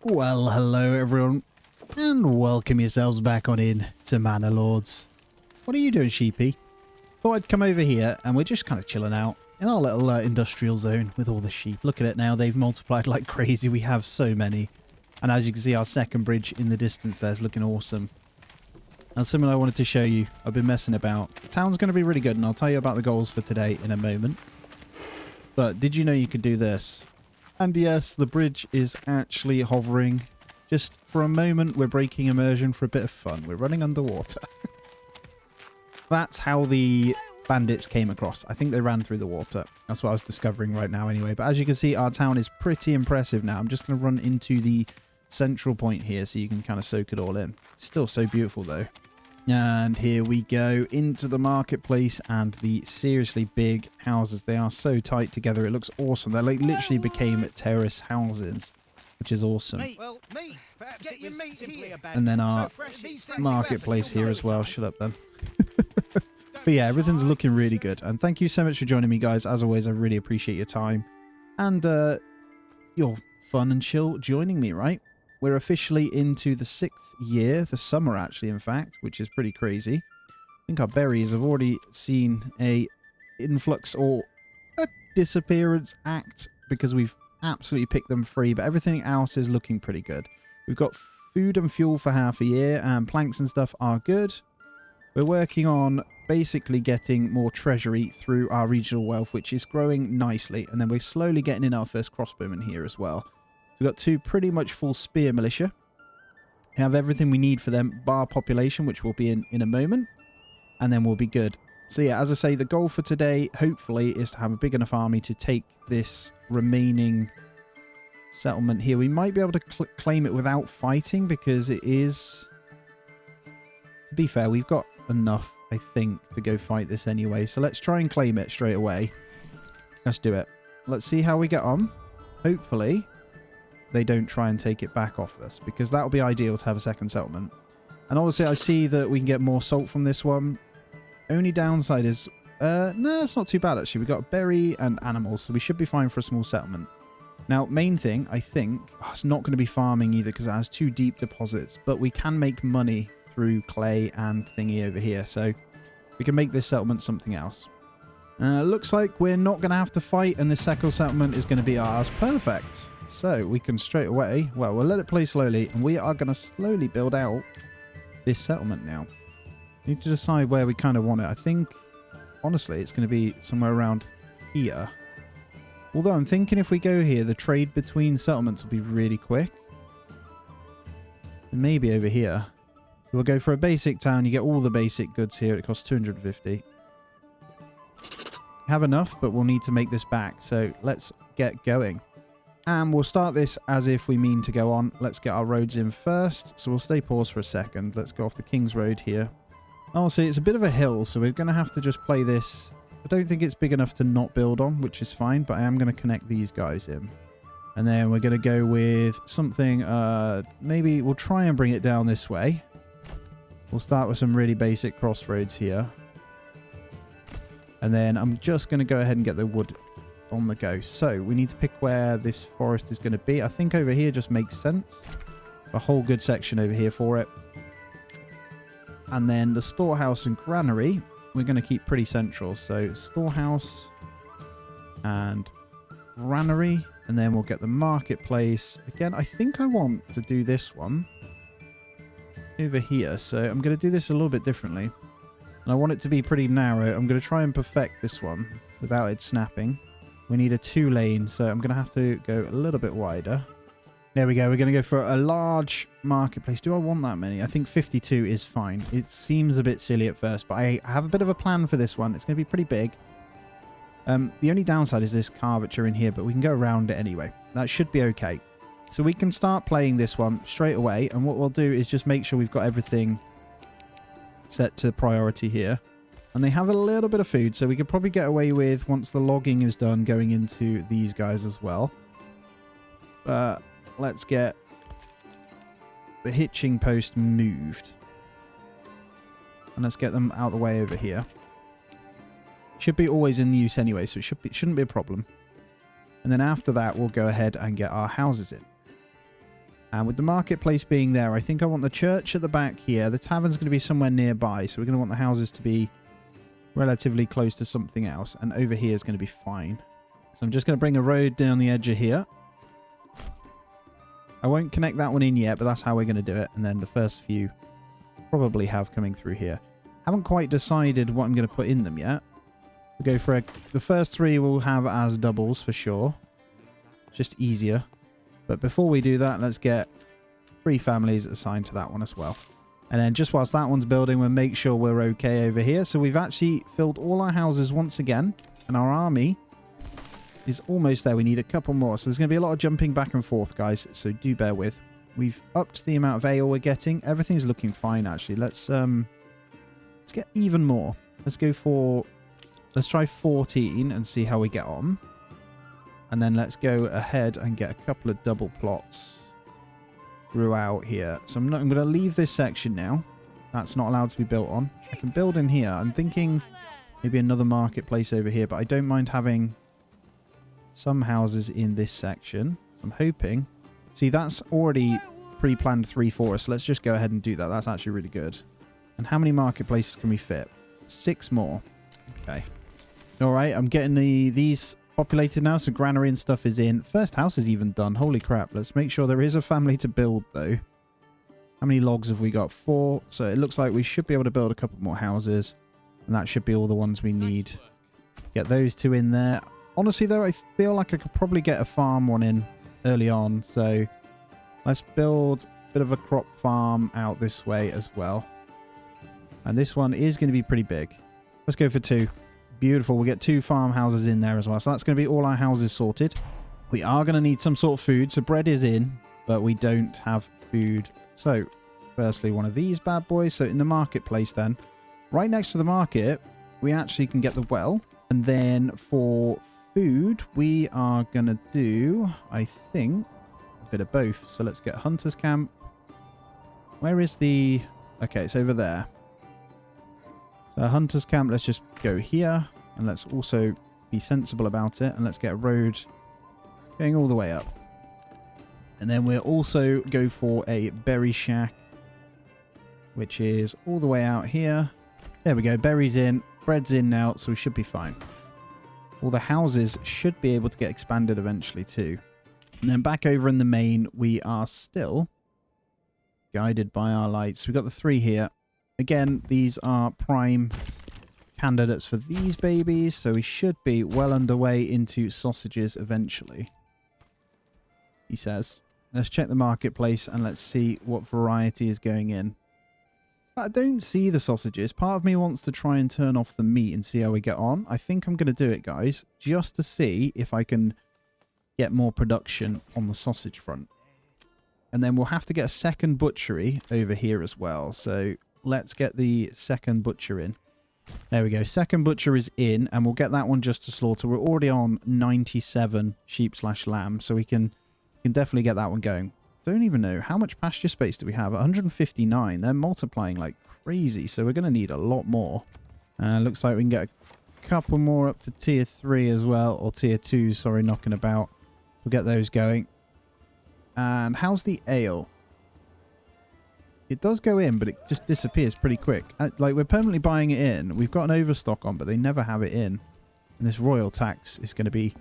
Well, hello everyone, and welcome yourselves back on in to Manor Lords. What are you doing, sheepy? Thought I'd come over here, and we're just kind of chilling out in our little industrial zone with all the sheep. Look at it now, they've multiplied like crazy. We have so many. And as you can see, our second bridge in the distance there is looking awesome. Now, something I wanted to show you, I've been messing about. The town's going to be really good, and I'll tell you about the goals for today in a moment. But did you know you could do this? And yes, the bridge is actually hovering. Just for a moment, we're breaking immersion for a bit of fun. We're running underwater. That's how the bandits came across. I think they ran through the water. That's what I was discovering right now anyway. But as you can see, our town is pretty impressive now. I'm just going to run into the central point here so you can kind of soak it all in. Still so beautiful though. And here we go into the marketplace and the seriously big houses. They are so tight together. It looks awesome. They like literally became terrace houses, which is awesome. And then our marketplace here as well. Shut up then. But yeah, everything's looking really good. And thank you so much for joining me, guys. As always, I really appreciate your time and your fun and chill joining me, right? We're officially into the 6th year, the summer actually, in fact, which is pretty crazy. I think our berries have already seen a influx or a disappearance act because we've absolutely picked them free, but everything else is looking pretty good. We've got food and fuel for half a year, and planks and stuff are good. We're working on basically getting more treasury through our regional wealth, which is growing nicely, and then we're slowly getting in our first crossbowmen here as well. So we've got 2 pretty much full spear militia. We have everything we need for them, bar population, which will be in a moment. And then we'll be good. So yeah, as I say, the goal for today, hopefully, is to have a big enough army to take this remaining settlement here. We might be able to claim it without fighting because it is... To be fair, we've got enough, I think, to go fight this anyway. So let's try and claim it straight away. Let's do it. Let's see how we get on. Hopefully they don't try and take it back off us, because that would be ideal to have a second settlement. And obviously I see that we can get more salt from this one. Only downside is no, it's not too bad actually. We've got berry and animals, so we should be fine for a small settlement. Now, main thing, I think, it's not going to be farming either because it has 2 deep deposits, but we can make money through clay and thingy over here, so we can make this settlement something else. Looks like we're not going to have to fight, and the second settlement is going to be ours. Perfect. So we can straight away, well, we'll let it play slowly, and we are going to slowly build out this settlement now. We need to decide where we kind of want it. I think, honestly, it's going to be somewhere around here. Although I'm thinking if we go here, the trade between settlements will be really quick. And maybe over here. So we'll go for a basic town. You get all the basic goods here. It costs 250. Have enough, but we'll need to make this back. So let's get going. And we'll start this as if we mean to go on. Let's get our roads in first. So we'll stay paused for a second. Let's go off the King's Road here. Oh, see, it's a bit of a hill, so we're going to have to just play this. I don't think it's big enough to not build on, which is fine, but I am going to connect these guys in. And then we're going to go with something, maybe we'll try and bring it down this way. We'll start with some really basic crossroads here. And then I'm just going to go ahead and get the wood on the go. So we need to pick where this forest is going to be. I think over here just makes sense. A whole good section over here for it. And then the storehouse and granary, we're going to keep pretty central. So storehouse and granary. And then we'll get the marketplace. Again, I think I want to do this one over here. So I'm going to do this a little bit differently. And I want it to be pretty narrow. I'm going to try and perfect this one without it snapping. We need a 2-lane, so I'm going to have to go a little bit wider. There we go. We're going to go for a large marketplace. Do I want that many? I think 52 is fine. It seems a bit silly at first, but I have a bit of a plan for this one. It's going to be pretty big. The only downside is this curvature in here, but we can go around it anyway. That should be okay. So we can start playing this one straight away, and what we'll do is just make sure we've got everything set to priority here. And they have a little bit of food, so we could probably get away with, once the logging is done, going into these guys as well. But let's get the hitching post moved. And let's get them out of the way over here. Should be always in use anyway, so it shouldn't be a problem. And then after that, we'll go ahead and get our houses in. And with the marketplace being there, I think I want the church at the back here. The tavern's going to be somewhere nearby, so we're going to want the houses to be relatively close to something else. And over here is going to be fine. So I'm just going to bring a road down the edge of here. I won't connect that one in yet, but that's how we're going to do it. And then the first few probably have coming through here. Haven't quite decided what I'm going to put in them yet. We'll go for the first 3 we'll have as doubles for sure. Just easier. But before we do that, let's get 3 families assigned to that one as well. And then just whilst that one's building, we'll make sure we're okay over here. So we've actually filled all our houses once again. And our army is almost there. We need a couple more. So there's going to be a lot of jumping back and forth, guys. So do bear with. We've upped the amount of ale we're getting. Everything's looking fine, actually. Let's get even more. Let's go for... Let's try 14 and see how we get on. And then let's go ahead and get a couple of double plots throughout here. So I'm going to leave this section now. That's not allowed to be built on. I can build in here. I'm thinking maybe another marketplace over here, but I don't mind having some houses in this section. So I'm hoping... See, that's already pre-planned 3 for us. So let's just go ahead and do that. That's actually really good. And how many marketplaces can we fit? 6 more. Okay. All right, I'm getting these populated now, so granary and stuff is in. First house is even done. Holy crap. Let's make sure there is a family to build, though. How many logs have we got? 4. So it looks like we should be able to build a couple more houses. And that should be all the ones we need. Get those 2 in there. Honestly, though, I feel like I could probably get a farm one in early on. So let's build a bit of a crop farm out this way as well. And this one is going to be pretty big. Let's go for 2. Beautiful. We'll get 2 farmhouses in there as well. So that's going to be all our houses sorted. We are going to need some sort of food. So bread is in, but we don't have food. So firstly, one of these bad boys. So in the marketplace then, right next to the market, we actually can get the well. And then for food, we are going to do, I think, a bit of both. So let's get a hunter's camp. Where is the... Okay, it's over there. So a hunter's camp, let's just go here. And let's also be sensible about it. And let's get a road going all the way up. And then we'll also go for a berry shack, which is all the way out here. There we go. Berries in. Bread's in now, so we should be fine. All the houses should be able to get expanded eventually too. And then back over in the main, we are still guided by our lights. We've got the 3 here. Again, these are prime candidates for these babies, so we should be well underway into sausages eventually, he says. Let's check the marketplace and let's see what variety is going in. I don't see the sausages. Part of me wants to try and turn off the meat and see how we get on. I think I'm going to do it, guys, just to see if I can get more production on the sausage front. And then we'll have to get a second butchery over here as well. So let's get the second butcher in. There we go. Second butcher is in, and we'll get that one just to slaughter. We're already on 97 sheep/lamb, so we can definitely get that one going. Don't even know how much pasture space do we have. 159. They're multiplying like crazy, so we're going to need a lot more. Looks like we can get a couple more up to tier 3 as well, or tier 2, sorry, knocking about. We'll get those going. And how's the ale? It does go in, but it just disappears pretty quick. Like, we're permanently buying it in. We've got an overstock on, but they never have it in. And this royal tax is going to be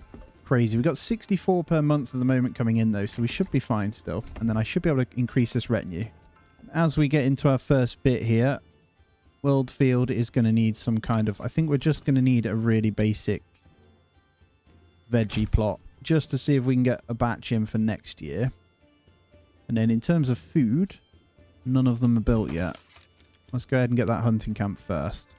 crazy. We've got 64 per month at the moment coming in, though, so we should be fine still. And then I should be able to increase this retinue. As we get into our first bit here, Worldfield is going to need some kind of... I think we're just going to need a really basic veggie plot, just to see if we can get a batch in for next year. And then in terms of food... None of them are built yet. Let's go ahead and get that hunting camp first.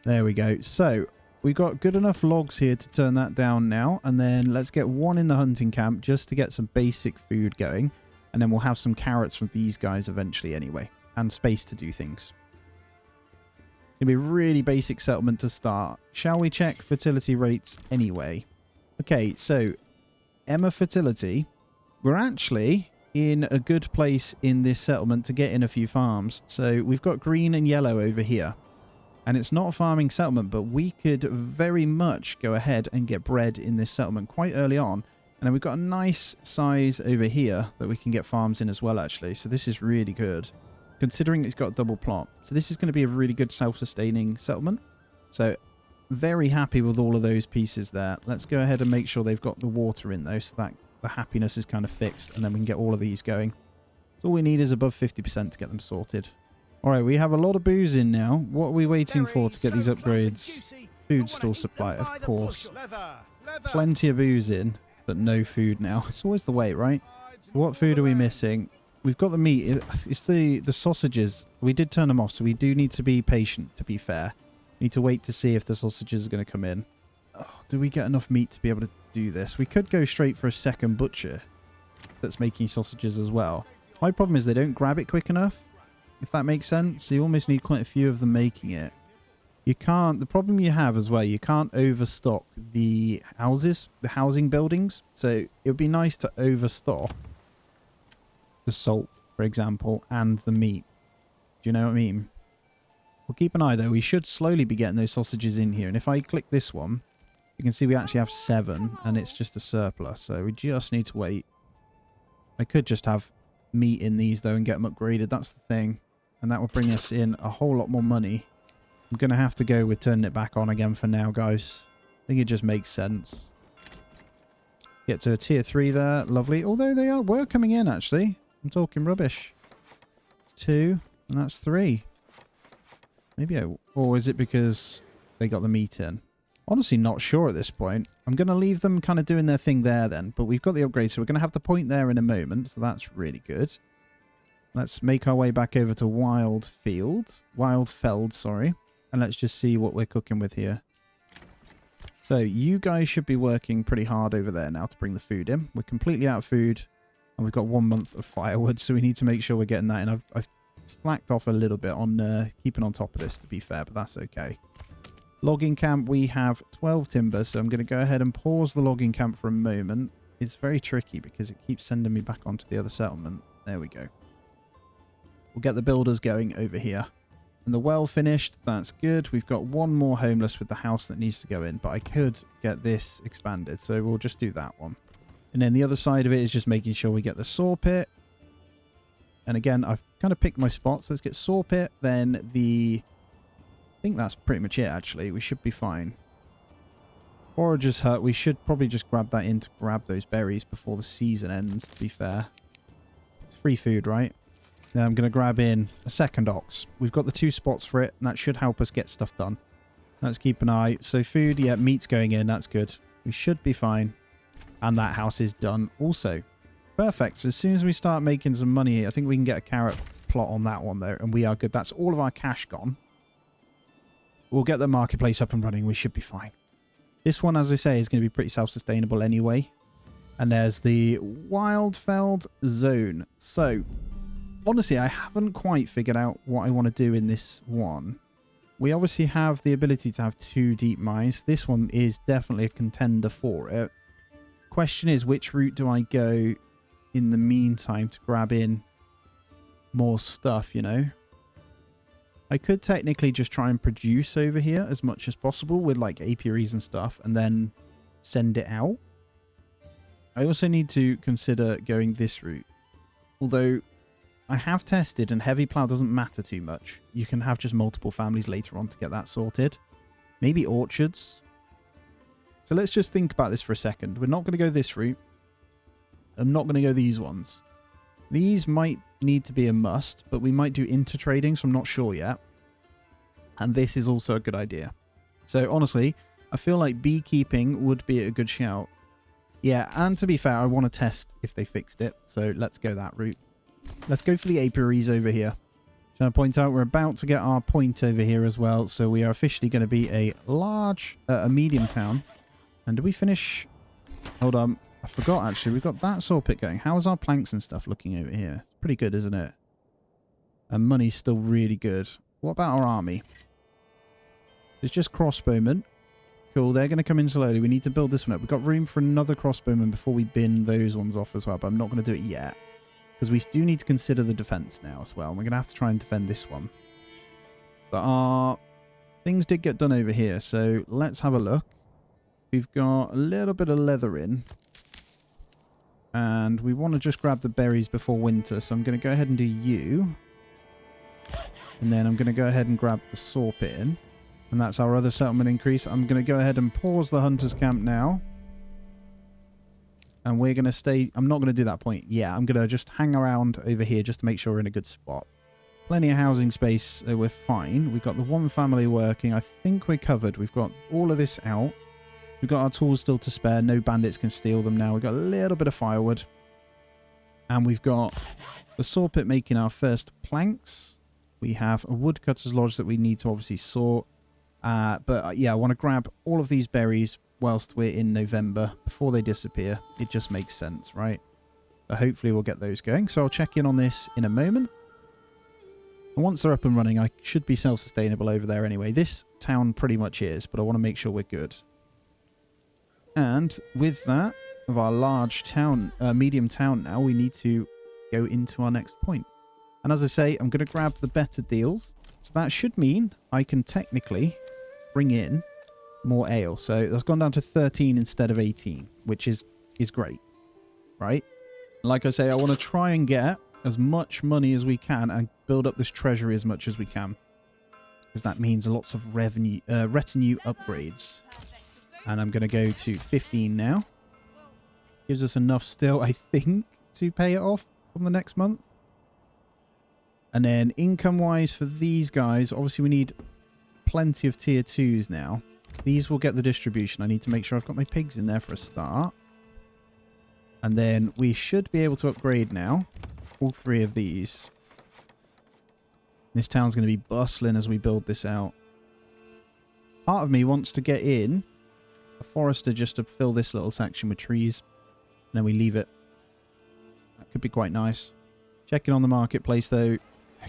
There we go. So, we've got good enough logs here to turn that down now. And then let's get one in the hunting camp just to get some basic food going. And then we'll have some carrots from these guys eventually anyway. And space to do things. It's going to be a really basic settlement to start. Shall we check fertility rates anyway? Okay, so Emma fertility. We're actually... in a good place in this settlement to get in a few farms. So we've got green and yellow over here. And it's not a farming settlement, but we could very much go ahead and get bread in this settlement quite early on. And then we've got a nice size over here that we can get farms in as well, actually. So this is really good, considering it's got a double plot. So this is going to be a really good self-sustaining settlement. So very happy with all of those pieces there. Let's go ahead and make sure they've got the water in, though, so that the happiness is kind of fixed. And then we can get all of these going. So all we need is above 50% to get them sorted. All right, we have a lot of booze in now. What are we waiting for to get these upgrades? Food store supply, of course. Plenty of booze in. But no food now. It's always the way, right? What food are we missing? We've got the meat. It's the sausages. We did turn them off, so we do need to be patient, to be fair. We need to wait to see if the sausages are going to come in. Oh, do we get enough meat to be able to do this? We could go straight for a second butcher that's making sausages as well. My problem is they don't grab it quick enough, if that makes sense. So you almost need quite a few of them making it. You can't, the problem you have as well, you can't overstock the houses, the housing buildings. So it would be nice to overstock the salt, for example, and the meat. Do you know what I mean? We'll keep an eye though. We should slowly be getting those sausages in here. And if I click this one, you can see we actually have 7 and it's just a surplus. So we just need to wait. I could just have meat in these though and get them upgraded. That's the thing. And that will bring us in a whole lot more money. I'm going to have to go with turning it back on again for now, guys. I think it just makes sense. Get to a tier 3 there. Lovely. Although they were coming in, actually. I'm talking rubbish. 2. And that's 3. Maybe or is it because they got the meat in? Honestly, not sure at this point. I'm going to leave them kind of doing their thing there then. But we've got the upgrade, so we're going to have the point there in a moment. So that's really good. Let's make our way back over to Wildfeld, sorry. And let's just see what we're cooking with here. So you guys should be working pretty hard over there now to bring the food in. We're completely out of food. And we've got 1 month of firewood. So we need to make sure we're getting that in. I've slacked off a little bit on keeping on top of this, to be fair. But that's okay. Logging camp, we have 12 timber. So I'm going to go ahead and pause the logging camp for a moment. It's very tricky because it keeps sending me back onto the other settlement. There we go. We'll get the builders going over here. And the well finished, that's good. We've got 1 more homeless with the house that needs to go in, but I could get this expanded, so we'll just do that one. And then the other side of it is just making sure we get the saw pit. And again, I've kind of picked my spots. Let's get saw pit, then I think that's pretty much it, actually. We should be fine. Forager's hut, we should probably just grab that in to grab those berries before the season ends, to be fair. It's free food, right? Then I'm going to grab in a second ox. We've got the 2 spots for it, and that should help us get stuff done. Let's keep an eye. So food, yeah, meat's going in. That's good. We should be fine. And that house is done also. Perfect. So as soon as we start making some money here, I think we can get a carrot plot on that one, though, and we are good. That's all of our cash gone. We'll get the marketplace up and running. We should be fine. This one, as I say, is going to be pretty self-sustainable anyway. And there's the Wildfeld zone. So honestly, I haven't quite figured out what I want to do in this one. We obviously have the ability to have 2 deep mines. This one is definitely a contender for it. Question is, which route do I go in the meantime to grab in more stuff, you know? I could technically just try and produce over here as much as possible with like apiaries and stuff and then send it out. I also need to consider going this route. Although I have tested and heavy plow doesn't matter too much. You can have just multiple families later on to get that sorted. Maybe orchards. So let's just think about this for a second. We're not going to go this route. I'm not going to go these ones. These might need to be a must, but we might do intertrading, so I'm not sure yet. And this is also a good idea. So honestly, I feel like beekeeping would be a good shout. Yeah, and to be fair, I want to test if they fixed it. So let's go that route. Let's go for the apiaries over here. Trying to point out we're about to get our point over here as well. So we are officially going to be a medium town. And do we finish? Hold on. I forgot actually. We've got that saw pit going. How is our planks and stuff looking over here? It's pretty good, isn't it? And money's still really good. What about our army? It's just crossbowmen. Cool. They're going to come in slowly. We need to build this one up. We've got room for another crossbowman before we bin those ones off as well. But I'm not going to do it yet. Because we do need to consider the defense now as well. We're going to have to try and defend this one. But our things did get done over here. So let's have a look. We've got a little bit of leather in. And we want to just grab the berries before winter. So I'm going to go ahead and do you. And then I'm going to go ahead and grab the saw pit in. And that's our other settlement increase. I'm going to go ahead and pause the hunter's camp now. And we're going to stay... I'm not going to do that point. Yeah, I'm going to just hang around over here just to make sure we're in a good spot. Plenty of housing space. We're fine. We've got the one family working. I think we're covered. We've got all of this out. We've got our tools still to spare. No bandits can steal them now. We've got a little bit of firewood. And we've got the saw pit making our first planks. We have a woodcutter's lodge that we need to obviously saw. But yeah, I want to grab all of these berries whilst we're in November before they disappear. It just makes sense, right? So hopefully we'll get those going. So I'll check in on this in a moment. And once they're up and running, I should be self-sustainable over there anyway. This town pretty much is, but I want to make sure we're good. And with that, of our large town, medium town now, we need to go into our next point. And as I say, I'm going to grab the better deals. So that should mean I can technically bring in more ale. So that's gone down to 13 instead of 18, which is great, right? Like I say, I want to try and get as much money as we can and build up this treasury as much as we can. Because that means lots of retinue upgrades. And I'm going to go to 15 now. Gives us enough still, I think, to pay it off from the next month. And then income-wise for these guys, obviously we need plenty of tier 2s now. These will get the distribution. I need to make sure I've got my pigs in there for a start. And then we should be able to upgrade now. All 3 of these. This town's going to be bustling as we build this out. Part of me wants to get in a forester just to fill this little section with trees. And then we leave it. That could be quite nice. Checking on the marketplace though.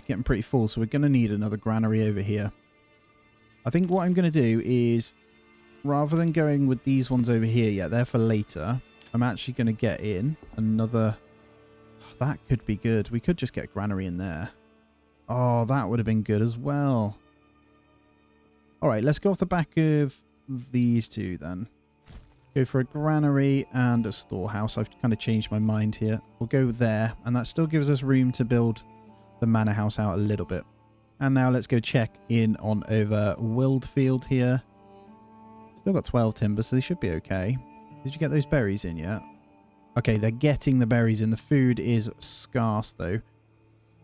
Getting pretty full, so we're going to need another granary over here. I think what I'm going to do is, rather than going with these ones over here, yeah, they're for later, I'm actually going to get in another... Oh, that could be good. We could just get a granary in there. Oh, that would have been good as well. Alright, let's go off the back of these two then. Go for a granary and a storehouse. I've kind of changed my mind here. We'll go there, and that still gives us room to build the manor house out a little bit. And now let's go check in on over Wildfield here. Still got 12 timber, so they should be okay. Did you get those berries in yet? Okay, they're getting the berries in. The food is scarce though.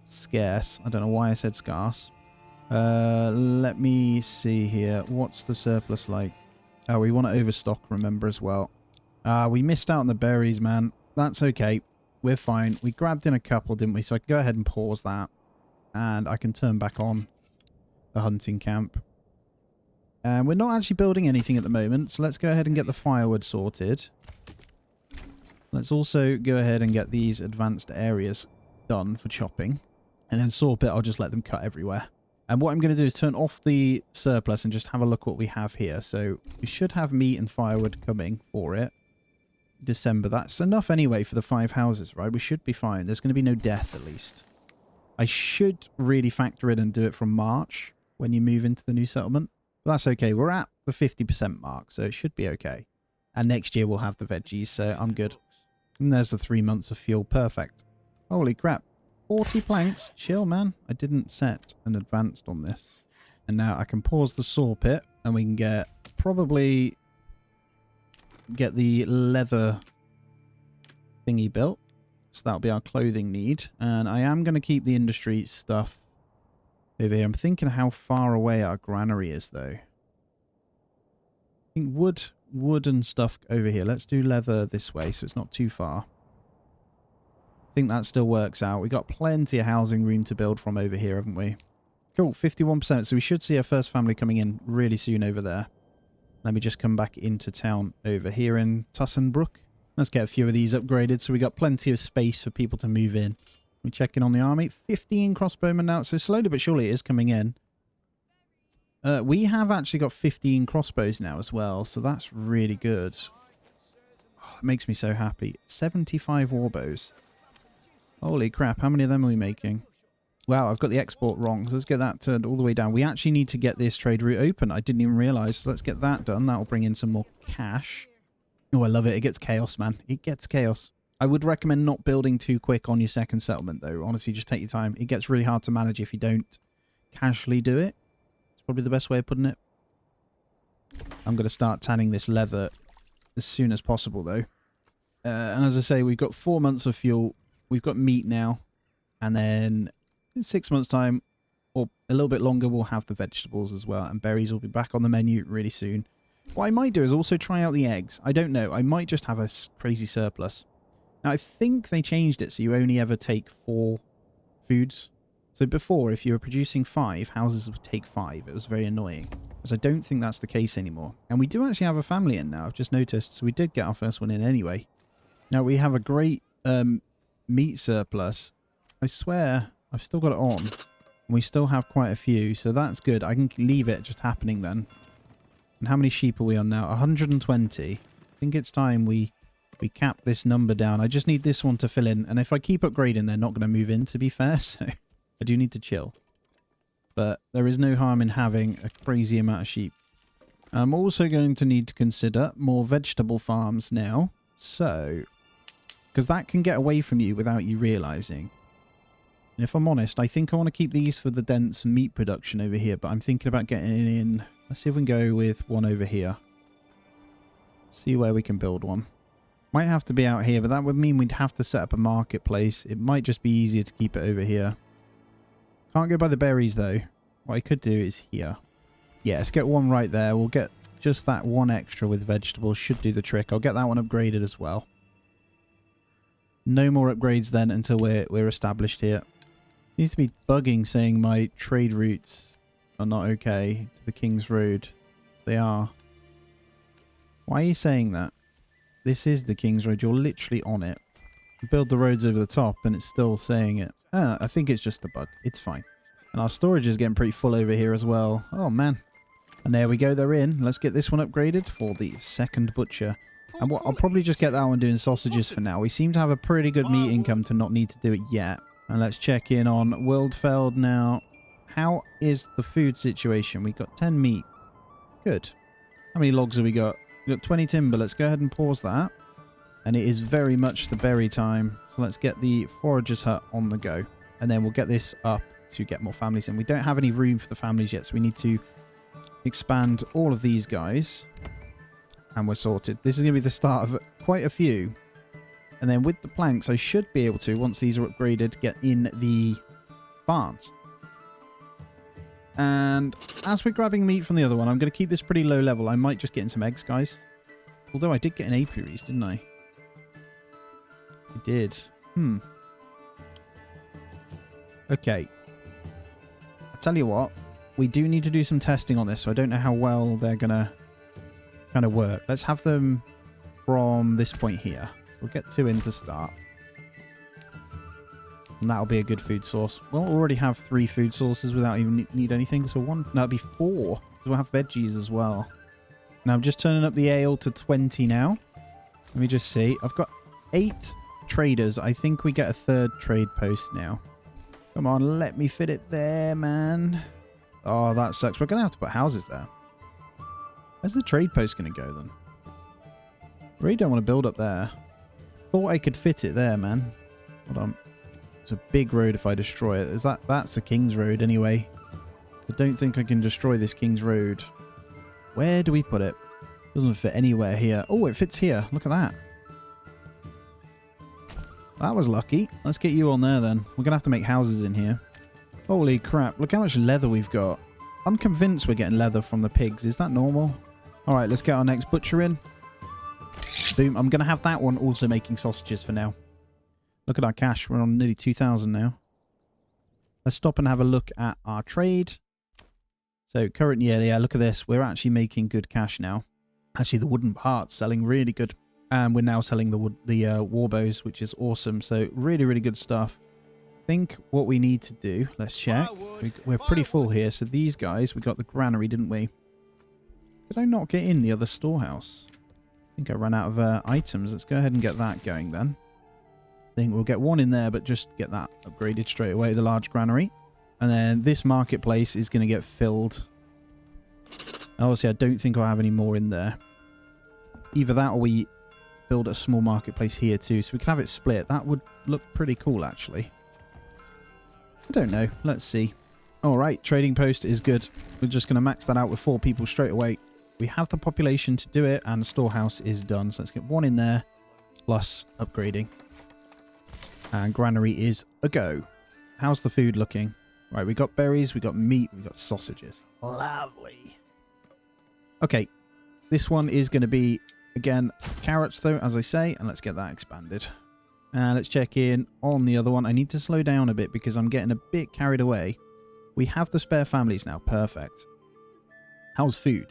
Scarce. I don't know why I said scarce. Let me see here. What's the surplus like? Oh, we want to overstock, remember, as well. We missed out on the berries, man. That's okay. We're fine. We grabbed in a couple, didn't we? So I can go ahead and pause that. And I can turn back on the hunting camp. And we're not actually building anything at the moment. So let's go ahead and get the firewood sorted. Let's also go ahead and get these advanced areas done for chopping. And then saw pit, I'll just let them cut everywhere. And what I'm going to do is turn off the surplus and just have a look what we have here. So we should have meat and firewood coming for it. December. That's enough anyway for the 5 houses, right? We should be fine. There's going to be no death at least. I should really factor in and do it from March when you move into the new settlement. But that's okay. We're at the 50% mark, so it should be okay. And next year we'll have the veggies, so I'm good. And there's the 3 months of fuel. Perfect. Holy crap. 40 planks. Chill, man. I didn't set an advanced on this. And now I can pause the saw pit and we can get probably get the leather thingy built. So that'll be our clothing need. And I am going to keep the industry stuff over here. I'm thinking how far away our granary is though. I think wood and stuff over here. Let's do leather this way so it's not too far. I think that still works out. We've got plenty of housing room to build from over here, haven't we? Cool, 51%. So we should see our first family coming in really soon over there. Let me just come back into town over here in Tussenbrook. Let's get a few of these upgraded so we got plenty of space for people to move in. We check in on the army. 15 crossbowmen now. So slowly but surely it is coming in. We have actually got 15 crossbows now as well. So that's really good. Oh, it makes me so happy. 75 warbows. Holy crap, how many of them are we making? Wow, I've got the export wrong, so let's get that turned all the way down. We actually need to get this trade route open. I didn't even realise, so let's get that done. That will bring in some more cash. Oh, I love it. It gets chaos, man. It gets chaos. I would recommend not building too quick on your second settlement, though. Honestly, just take your time. It gets really hard to manage if you don't casually do it. It's probably the best way of putting it. I'm going to start tanning this leather as soon as possible, though. And as I say, we've got 4 months of fuel. We've got meat now. And then in 6 months' time, or a little bit longer, we'll have the vegetables as well. And berries will be back on the menu really soon. What I might do is also try out the eggs. I don't know. I might just have a crazy surplus. Now, I think they changed it so you only ever take 4 foods. So before, if you were producing 5, houses would take 5. It was very annoying. Because I don't think that's the case anymore. And we do actually have a family in now, I've just noticed. So we did get our first one in anyway. Now, we have a great meat surplus. I swear, I've still got it on. And we still have quite a few, so that's good. I can leave it just happening then. And how many sheep are we on now? 120. I think it's time we cap this number down. I just need this one to fill in. And if I keep upgrading, they're not going to move in, to be fair. So I do need to chill. But there is no harm in having a crazy amount of sheep. I'm also going to need to consider more vegetable farms now. So, because that can get away from you without you realizing. And if I'm honest, I think I want to keep these for the dense meat production over here. But I'm thinking about getting in. Let's see if we can go with one over here. See where we can build one. Might have to be out here, but that would mean we'd have to set up a marketplace. It might just be easier to keep it over here. Can't go by the berries, though. What I could do is here. Yeah, let's get one right there. We'll get just that one extra with vegetables. Should do the trick. I'll get that one upgraded as well. No more upgrades then until we're established here. Seems to be bugging saying my trade routes are not okay to the King's Road. They are. Why are you saying that? This is the King's Road. You're literally on it. You build the roads over the top and it's still saying it. I think it's just a bug. It's fine. And our storage is getting pretty full over here as well. Oh, man. And there we go. They're in. Let's get this one upgraded for the second butcher. And I'll probably just get that one doing sausages for now. We seem to have a pretty good meat income to not need to do it yet. And let's check in on Wildfeld now. How is the food situation? We got 10 meat. Good. How many logs have we got? We've got 20 timber. Let's go ahead and pause that. And it is very much the berry time. So let's get the forager's hut on the go. And then we'll get this up to get more families in. We don't have any room for the families yet, so we need to expand all of these guys. And we're sorted. This is going to be the start of quite a few. And then with the planks, I should be able to, once these are upgraded, get in the barns. And as we're grabbing meat from the other one, I'm going to keep this pretty low level. I might just get in some eggs, guys. Although I did get an apiaries, didn't I? I did. Okay. I'll tell you what. We do need to do some testing on this, so I don't know how well they're going to kind of work. Let's have them from this point here. We'll get 2 in to start. And that'll be a good food source. We'll already have 3 food sources without even need anything. So no, it'll be 4. Because we'll have veggies as well. Now I'm just turning up the ale to 20 now. Let me just see. I've got 8 traders. I think we get a 3rd trade post now. Come on, let me fit it there, man. Oh, that sucks. We're going to have to put houses there. Where's the trade post going to go then? I really don't want to build up there. Thought I could fit it there, man. Hold on. It's a big road if I destroy it. That's a King's Road anyway. I don't think I can destroy this King's Road. Where do we put it? Doesn't fit anywhere here. Oh, it fits here. Look at that. That was lucky. Let's get you on there then. We're going to have to make houses in here. Holy crap. Look how much leather we've got. I'm convinced we're getting leather from the pigs. Is that normal? All right, let's get our next butcher in. Boom. I'm going to have that one also making sausages for now. Look at our cash. We're on nearly 2,000 now. Let's stop and have a look at our trade. So current year, yeah, look at this. We're actually making good cash now. Actually, the wooden parts selling really good. And we're now selling the war bows, which is awesome. So really, really good stuff. I think what we need to do, let's check. We're pretty full here. So these guys, we got the granary, didn't we? Did I not get in the other storehouse? I think I ran out of items. Let's go ahead and get that going then. I think we'll get one in there, but just get that upgraded straight away, the large granary. And then this marketplace is going to get filled. Obviously, I don't think I'll have any more in there. Either that or we build a small marketplace here too, so we can have it split. That would look pretty cool, actually. I don't know. Let's see. All right, trading post is good. We're just going to max that out with 4 people straight away. We have the population to do it, and the storehouse is done. So let's get 1 in there, plus upgrading. And granary is a go. How's the food looking? Right, we got berries, we got meat, we got sausages. Lovely. Okay, this one is going to be, again, carrots though, as I say, and let's get that expanded. And let's check in on the other one. I need to slow down a bit because I'm getting a bit carried away. We have the spare families now. Perfect. How's food?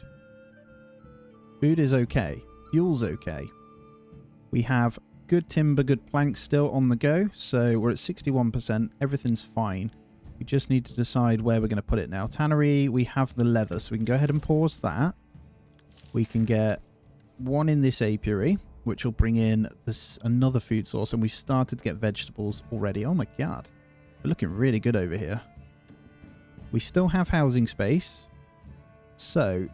Food is okay. Fuel's okay. We have good timber, good planks still on the go. So we're at 61%. Everything's fine. We just need to decide where we're going to put it now. Tannery, we have the leather. So we can go ahead and pause that. We can get 1 in this apiary, which will bring in this another food source. And we've started to get vegetables already. Oh my god. We're looking really good over here. We still have housing space. So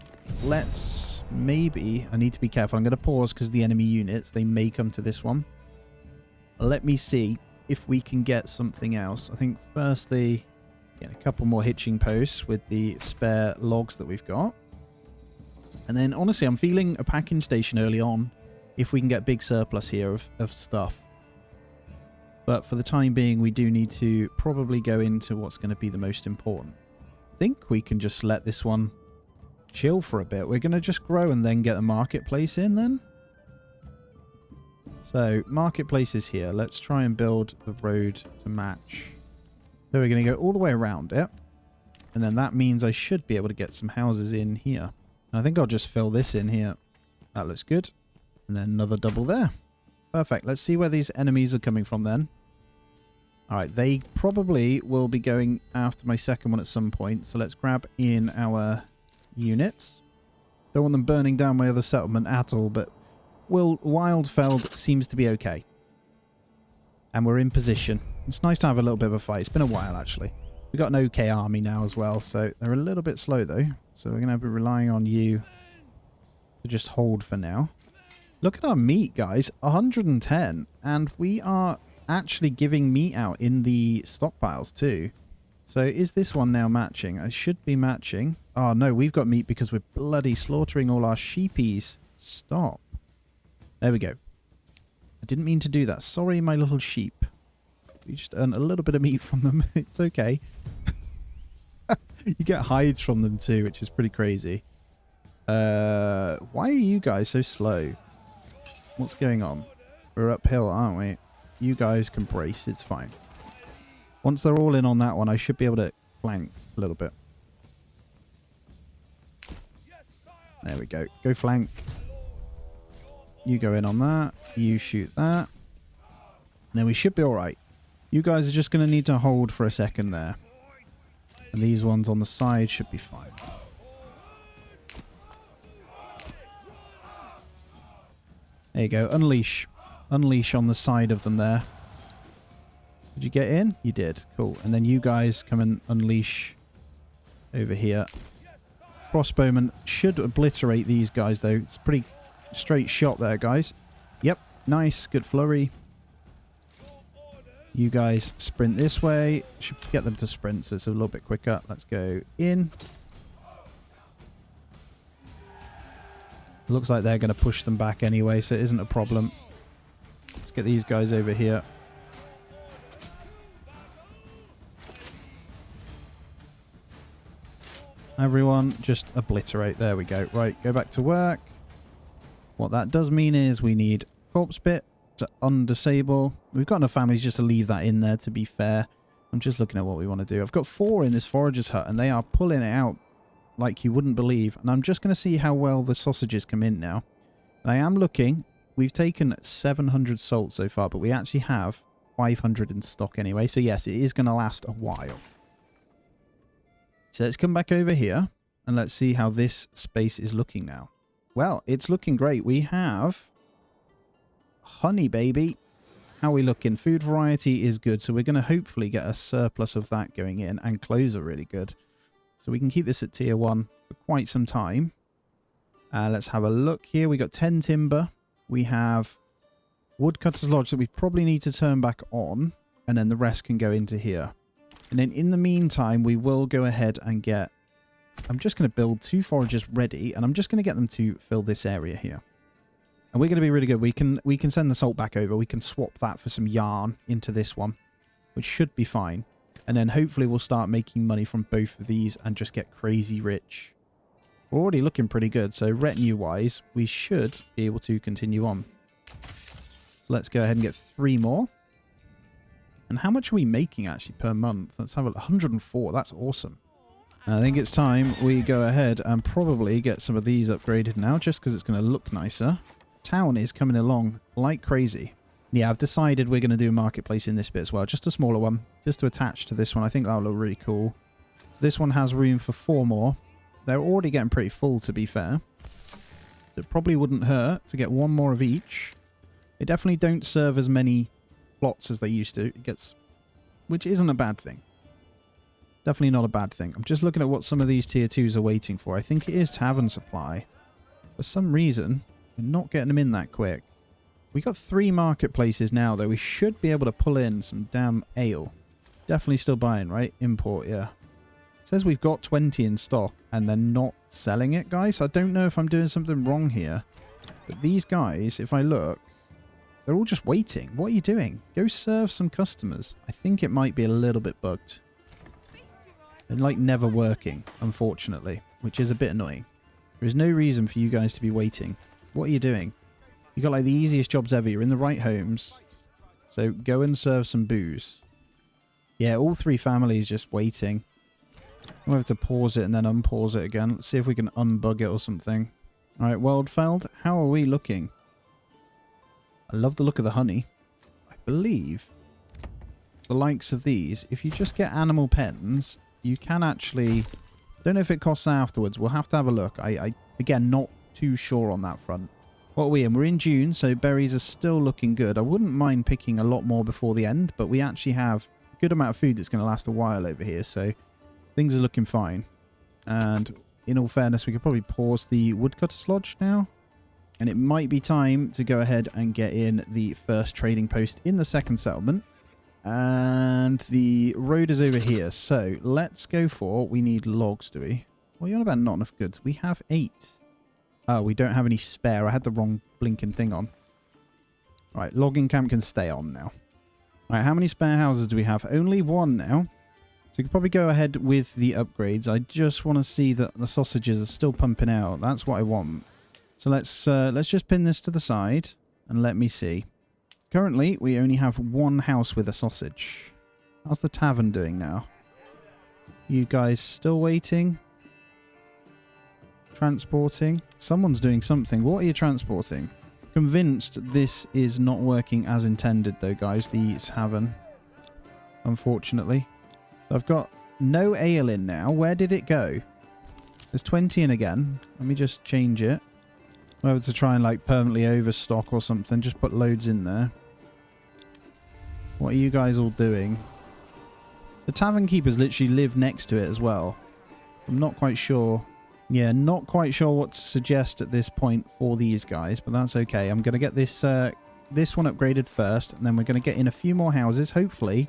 let's maybe... I need to be careful. I'm going to pause because the enemy units, they may come to this one. Let me see if we can get something else. I think firstly, get a couple more hitching posts with the spare logs that we've got. And then honestly, I'm feeling a packing station early on if we can get big surplus here of stuff. But for the time being, we do need to probably go into what's going to be the most important. I think we can just let this one chill for a bit. We're going to just grow and then get a marketplace in then. So marketplace is here. Let's try and build the road to match. So we're going to go all the way around it. And then that means I should be able to get some houses in here. And I think I'll just fill this in here. That looks good. And then another double there. Perfect. Let's see where these enemies are coming from then. Alright, they probably will be going after my second one at some point. So let's grab in our units. Don't want them burning down my other settlement at all, but Wildfeld seems to be okay. And we're in position. It's nice to have a little bit of a fight. It's been a while, actually. We've got an okay army now as well, so they're a little bit slow, though. So we're going to be relying on you to just hold for now. Look at our meat, guys. 110. And we are actually giving meat out in the stockpiles, too. So is this one now matching? I should be matching. Oh, no, we've got meat because we're bloody slaughtering all our sheepies. Stop. There we go. I didn't mean to do that. Sorry, my little sheep. We just earn a little bit of meat from them. It's okay. You get hides from them too, which is pretty crazy. Why are you guys so slow? What's going on? We're uphill, aren't we? You guys can brace. It's fine. Once they're all in on that one, I should be able to flank a little bit. There we go. Go flank. You go in on that. You shoot that. And then we should be alright. You guys are just going to need to hold for a second there. And these ones on the side should be fine. There you go. Unleash. Unleash on the side of them there. Did you get in? You did. Cool. And then you guys come and unleash over here. Crossbowman should obliterate these guys, though. It's a pretty straight shot there, guys. Yep. Nice. Good flurry. You guys sprint this way. Should get them to sprint, so it's a little bit quicker. Let's go in. Looks like they're going to push them back anyway, so it isn't a problem. Let's get these guys over here. Everyone, just obliterate. There we go. Right, go back to work. What that does mean is we need corpse bit to undisable. We've got enough families just to leave that in there, to be fair. I'm just looking at what we want to do. I've got 4 in this forager's hut, and they are pulling it out like you wouldn't believe. And I'm just going to see how well the sausages come in now. And I am looking. We've taken 700 salt so far, but we actually have 500 in stock anyway. So yes, it is going to last a while. So let's come back over here and let's see how this space is looking now. Well, it's looking great. We have honey, baby. How are we looking? Food variety is good. So we're going to hopefully get a surplus of that going in, and clothes are really good. So we can keep this at tier 1 for quite some time. Let's have a look here. We got 10 timber. We have Woodcutter's Lodge that we probably need to turn back on, and then the rest can go into here. And then in the meantime, we will go ahead and get... I'm just going to build 2 foragers ready, and I'm just going to get them to fill this area here. And we're going to be really good. We can send the salt back over. We can swap that for some yarn into this one, which should be fine. And then hopefully we'll start making money from both of these and just get crazy rich. We're already looking pretty good, so retinue-wise, we should be able to continue on. So let's go ahead and get 3 more. And how much are we making actually per month? Let's have a 104. That's awesome. I think it's time we go ahead and probably get some of these upgraded now, just because it's going to look nicer. Town is coming along like crazy. Yeah, I've decided we're going to do a marketplace in this bit as well. Just a smaller one, just to attach to this one. I think that'll look really cool. So this one has room for 4 more. They're already getting pretty full, to be fair. It probably wouldn't hurt to get 1 more of each. They definitely don't serve as many plots as they used to. It gets, which isn't a bad thing. Definitely not a bad thing. I'm just looking at what some of these tier 2s are waiting for. I think it is tavern supply. For some reason, we're not getting them in that quick. We got 3 marketplaces now, though. We should be able to pull in some damn ale. Definitely still buying, right? Import, yeah. It says we've got 20 in stock, and they're not selling it, guys. I don't know if I'm doing something wrong here. But these guys, if I look, they're all just waiting. What are you doing? Go serve some customers. I think it might be a little bit bugged. And like never working, unfortunately, which is a bit annoying. There is no reason for you guys to be waiting. What are you doing? You got like the easiest jobs ever. You're in the right homes. So go and serve some booze. Yeah, all 3 families just waiting. We'll have to pause it and then unpause it again. Let's see if we can unbug it or something. Alright, Wildfeld, how are we looking? I love the look of the honey. I believe the likes of these, if you just get animal pens, you can actually... I don't know if it costs afterwards. We'll have to have a look. Again, not too sure on that front. What are we in? We're in June, so berries are still looking good. I wouldn't mind picking a lot more before the end, but we actually have a good amount of food that's going to last a while over here, so things are looking fine. And in all fairness, we could probably pause the Woodcutter's Lodge now. And it might be time to go ahead and get in the first trading post in the second settlement. And the road is over here. So let's go for... We need logs, do we? What are you on about not enough goods? We have 8. Oh, we don't have any spare. I had the wrong blinking thing on. All right, logging camp can stay on now. All right, how many spare houses do we have? Only 1 now. So we could probably go ahead with the upgrades. I just want to see that the sausages are still pumping out. That's what I want. So let's just pin this to the side and let me see. Currently, we only have 1 house with a sausage. How's the tavern doing now? You guys still waiting? Transporting? Someone's doing something. What are you transporting? Convinced this is not working as intended though, guys, the tavern. Unfortunately. I've got no ale in now. Where did it go? There's 20 in again. Let me just change it. Whether to try and like permanently overstock or something. Just put loads in there. What are you guys all doing? The tavern keepers literally live next to it as well. I'm not quite sure. Yeah, not quite sure what to suggest at this point for these guys, but that's okay. I'm going to get this this one upgraded first, and then we're going to get in a few more houses. Hopefully,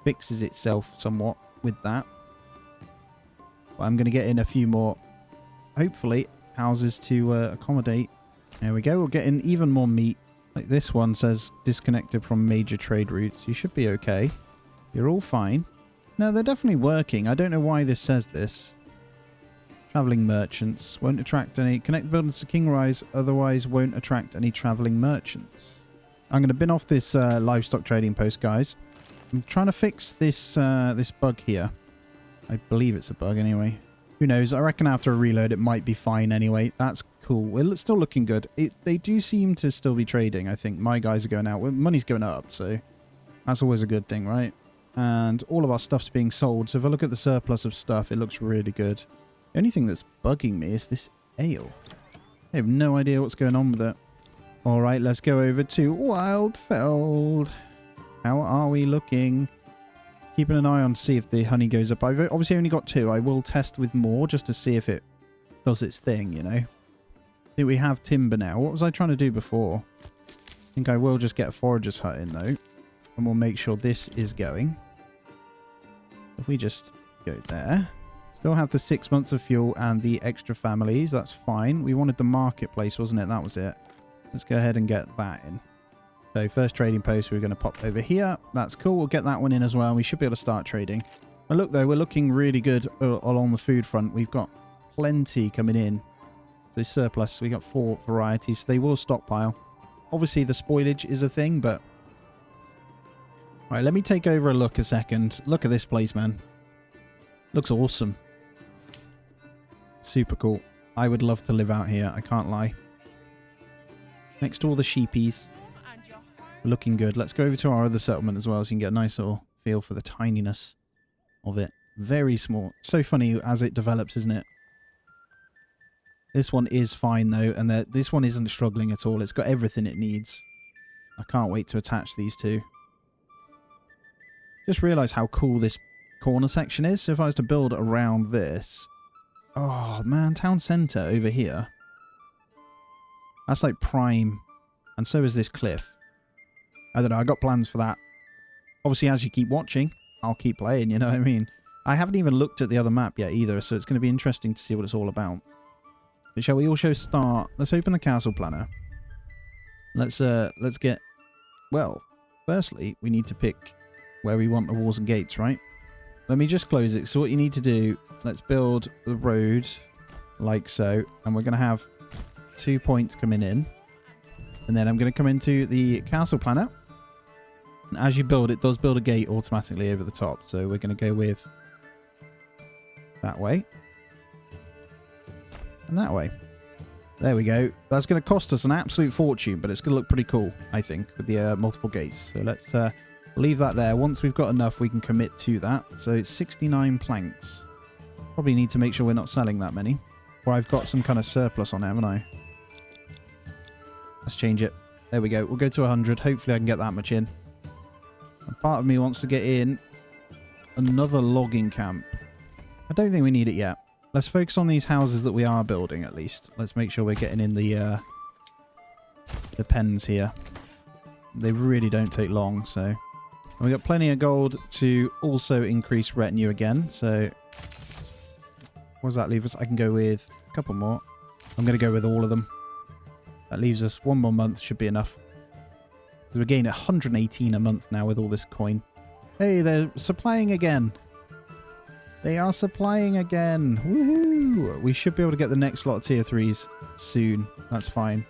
fixes itself somewhat with that. But I'm going to get in a few more, hopefully, houses to accommodate. There we go. We'll get in even more meat. Like this one says disconnected from major trade routes. You should be okay. You're all fine. No, they're definitely working. I don't know why this says this. Traveling merchants won't attract any. Connect buildings to King Rise, otherwise won't attract any traveling merchants. I'm going to bin off this livestock trading post, guys. I'm trying to fix this this bug here. I believe it's a bug anyway. Who knows? I reckon after a reload it might be fine anyway. That's cool. We're still looking good. They do seem to still be trading, I think. My guys are going out. Money's going up, so that's always a good thing, right? And all of our stuff's being sold. So if I look at the surplus of stuff, it looks really good. The only thing that's bugging me is this ale. I have no idea what's going on with it. All right, let's go over to Wildfeld. How are we looking? Keeping an eye on to see if the honey goes up. I've obviously only got 2. I will test with more just to see if it does its thing, you know. I think we have timber now. What was I trying to do before? think I will just get a forager's hut in though. And we'll make sure this is going. If we just go there. Still have the 6 months of fuel and the extra families. That's fine. We wanted the marketplace, wasn't it? That was it. Let's go ahead and get that in. So first trading post, we're going to pop over here. That's cool. We'll get that one in as well. We should be able to start trading. Now look though, we're looking really good along the food front. We've got plenty coming in. So surplus. We got 4 varieties. They will stockpile. Obviously the spoilage is a thing, but... Alright, let me take over a look a second. Look at this place, man. Looks awesome. Super cool. I would love to live out here. I can't lie. Next to all the sheepies. Looking good. Let's go over to our other settlement as well so you can get a nice little feel for the tininess of it. Very small. So funny as it develops, isn't it? This one is fine though, and this one isn't struggling at all. It's got everything it needs. I can't wait to attach these two. Just realised how cool this corner section is. So if I was to build around this... Oh man, town centre over here. That's like prime. And so is this cliff. I don't know, I got plans for that. Obviously, as you keep watching, I'll keep playing, you know what I mean? I haven't even looked at the other map yet either, so it's going to be interesting to see what it's all about. But shall we also start... Let's open the castle planner. Let's get... Well, firstly, we need to pick where we want the walls and gates, right? Let me just close it. So what you need to do... Let's build the road like so. And we're going to have 2 points coming in. And then I'm going to come into the castle planner. And as you build, it does build a gate automatically over the top. So we're going to go with that way. And that way. There we go. That's going to cost us an absolute fortune, but it's going to look pretty cool, I think, with the multiple gates. So let's leave that there. Once we've got enough, we can commit to that. So it's 69 planks. Probably need to make sure we're not selling that many. Or I've got some kind of surplus on it, haven't I? Let's change it. There we go. We'll go to 100. Hopefully I can get that much in. And part of me wants to get in another logging camp. I don't think we need it yet. Let's focus on these houses that we are building at least. Let's make sure we're getting in the pens here. They really don't take long, so... And we've got plenty of gold to also increase retinue again, so... What does that leave us? I can go with a couple more. I'm going to go with all of them. That leaves us 1 more month, should be enough. Because we're getting 118 a month now with all this coin. Hey, they're supplying again. They are supplying again. Woohoo! We should be able to get the next lot of tier 3s soon. That's fine.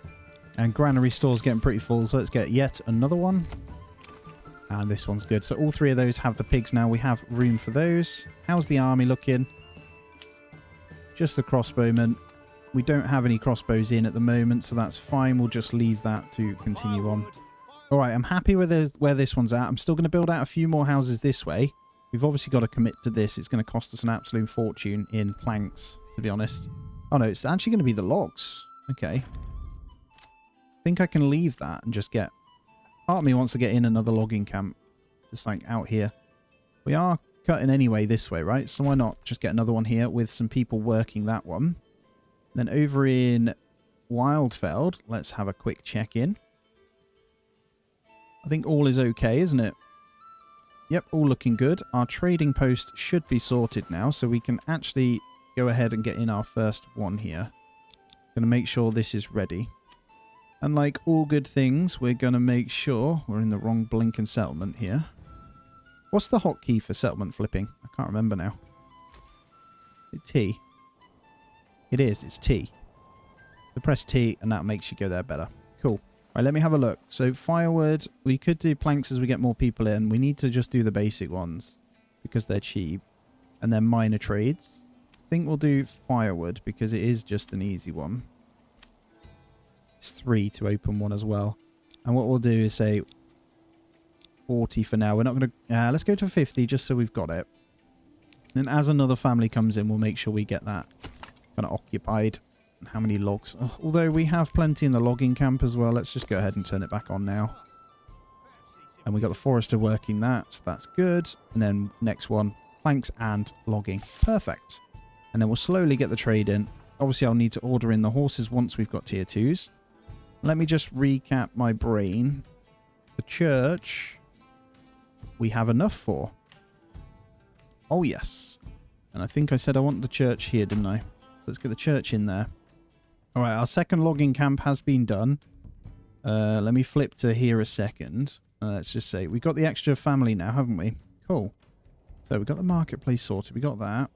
And granary store's getting pretty full, so let's get yet another one. And this one's good. So all 3 of those have the pigs now. We have room for those. How's the army looking? Just the crossbowmen. We don't have any crossbows in at the moment, so that's fine. We'll just leave that to continue on. Alright, I'm happy with where this one's at. I'm still going to build out a few more houses this way. We've obviously got to commit to this. It's going to cost us an absolute fortune in planks, to be honest. Oh no, it's actually going to be the logs. Okay. I think I can leave that and just get... Part of me wants to get in another logging camp. Just like out here. We are cutting anyway this way, right? So why not just get another one here with some people working that one. Then over in Wildfeld, let's have a quick check-in. I think all is okay, isn't it? Yep, all looking good. Our trading post should be sorted now, so we can actually go ahead and get in our first one here. Going to make sure this is ready. And like all good things, we're going to make sure we're in the wrong blinking settlement here. What's the hotkey for settlement flipping? I can't remember now. Is it T? It is. It's T. So press T and that makes you go there better. Cool. Right, let me have a look. So firewood, we could do planks as we get more people in. We need to just do the basic ones because they're cheap. And then minor trades. I think we'll do firewood because it is just an easy one. It's 3 to open one as well. And what we'll do is say 40 for now. We're not going to... let's go to 50 just so we've got it. And as another family comes in, we'll make sure we get that kind of occupied. And how many logs? Oh, although we have plenty in the logging camp as well. Let's just go ahead and turn it back on now. And we got the forester working that. So that's good. And then next one, planks and logging. Perfect. And then we'll slowly get the trade in. Obviously, I'll need to order in the horses once we've got tier 2s. Let me just recap my brain. The church we have enough for. Oh, yes. And I think I said I want the church here, didn't I? So let's get the church in there. All right, our second logging camp has been done. Let me flip to here a second. Let's just say we've got the extra family now, haven't we? Cool. So we've got the marketplace sorted. We got that.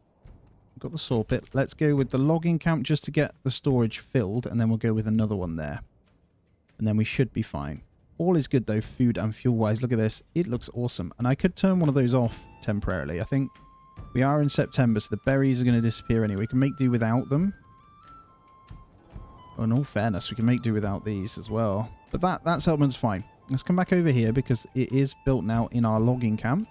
We've got the saw pit. Let's go with the logging camp just to get the storage filled, and then we'll go with another one there. And then we should be fine. All is good, though, food and fuel-wise. Look at this. It looks awesome. And I could turn one of those off temporarily. I think we are in September, so the berries are going to disappear anyway. We can make do without them. Oh, in all fairness, we can make do without these as well. But that settlement's fine. Let's come back over here because it is built now in our logging camp.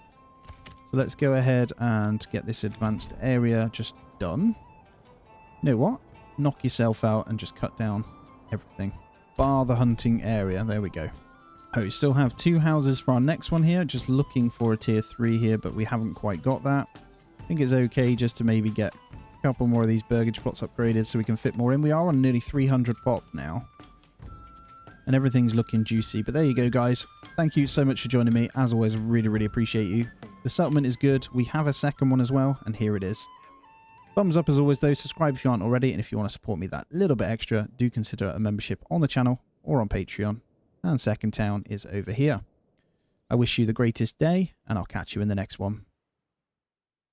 So let's go ahead and get this advanced area just done. You know what? Knock yourself out and just cut down everything. Bar the hunting area. There we go. Oh, we still have 2 houses for our next one here. Just looking for a tier 3 here, but we haven't quite got that. I think it's okay just to maybe get a couple more of these burgage plots upgraded so we can fit more in. We are on nearly 300 pop now. And everything's looking juicy. But there you go, guys. Thank you so much for joining me. As always, I really, really appreciate you. The settlement is good. We have a second one as well, and here it is. Thumbs up as always, though. Subscribe if you aren't already, and if you want to support me that little bit extra, do consider a membership on the channel or on Patreon. And Second Town is over here. I wish you the greatest day, and I'll catch you in the next one.